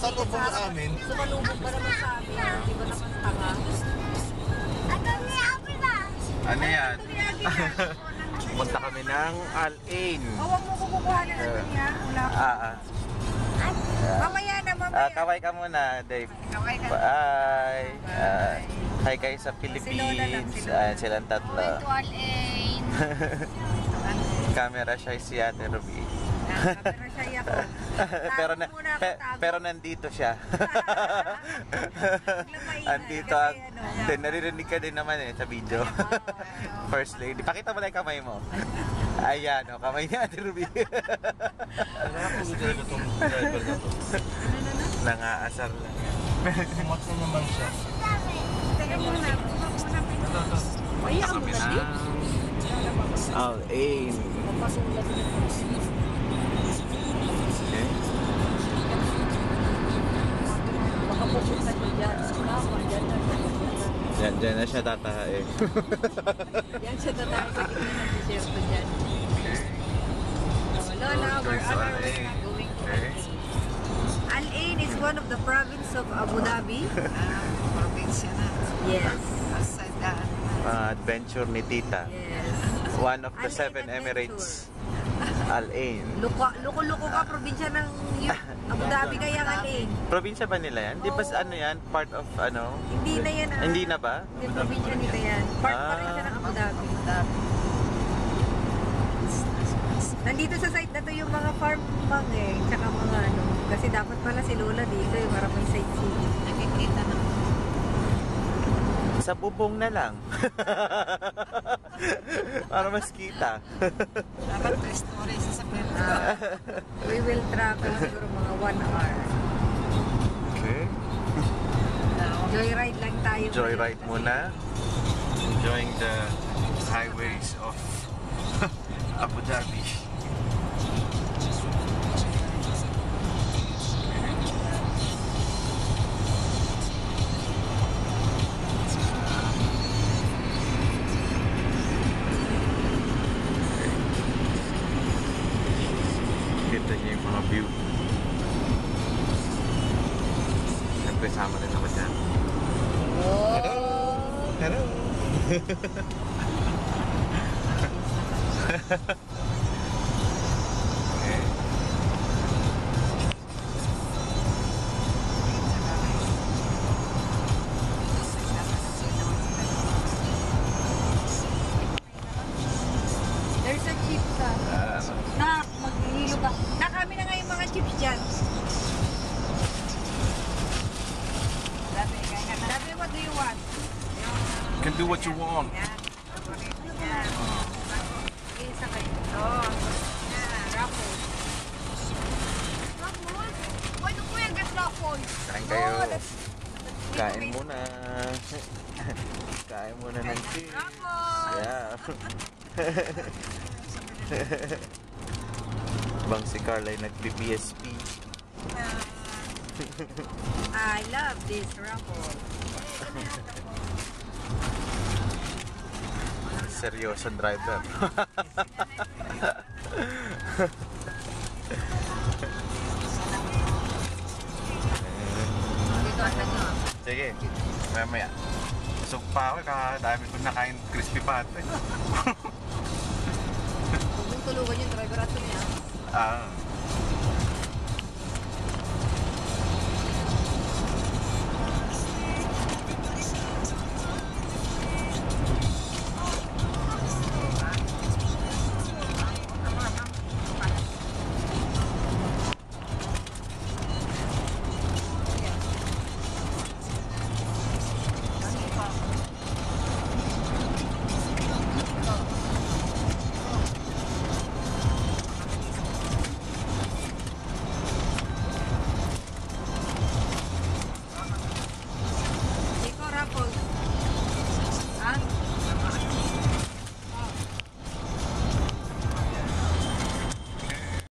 Pasalubong sa amin. Sumalubong ba naman sa amin? Di ba naman tanga? Ano yan? Punta kami ng Al-Ain. Huwag mo kukuha na natin niya. Wala pa. Mamaya na, mamaya. Kaway ka muna, Dave. Kaway ka. Bye. Hi guys sa Philippines. Silang tatlo. Going to Al-Ain. Camera shy si Ate Ruby. Camera shy ako. pero nandito siya. Andito ang naririnig ka din naman sa video. First lady. Pakita mo lang yung kamay mo. Ayan, kamay ni Ate Ruby. Nangaasar lang. Sumat na naman siya. Teka muna. Ayaw mo na din. Al-Ain. Okay. Baka pupunta ko dyan. Diyan na siya tatae. Yan siya tatae sa gitna ng desierto dyan. Lola, we're on our way going to Al-Ain. Al-Ain is one of the province of Abu Dhabi. Province na. Yes. Adventure ni Tita. Yes. One of the Al-Ain 7 Emirates. Al-Ain. Loko-loko ka, probinsya ng Abu Dhabi kaya Al-Ain. Probinsya ba nila yan? Di ba ano yan? Part of ano? Hindi na yan. Hindi na ba? Hindi, probinsya nila yan. Part pa rin siya ng Abu Dhabi. Nandito sa site na to yung mga farm bang tsaka mga ano. Kasi dapat pala si Lola dito para may sightseeing. Nakikita na. Sa bubong na lang. Para mas kita. Dapat restore sa sakyan. We will travel siguro mga 1 hour. Okay. Joyride lang tayo. Joyride muna. Enjoying the highways of Abu Dhabi. Kita niyo yung mga view. Siyempre sama rin ako dyan. Hello! Hello! Okay. There's a jeep ka. Na, maghihilo ka. Na kami na nga yung mga chips dyan. Dabi, what do you want? You can do what you want. Isa kayo. Raffles. Raffles? Ano po yung gas raffles? Kain kayo. Kain muna. Kain muna ng chips. Raffles! Yeah. Bang si Carla ay nag-PSP. I love this raffles. Seryosong driver. Sige, mamaya. Busog pa ako, dami ko nakain crispy pate. Huwag mong tulugan yung driver at niya.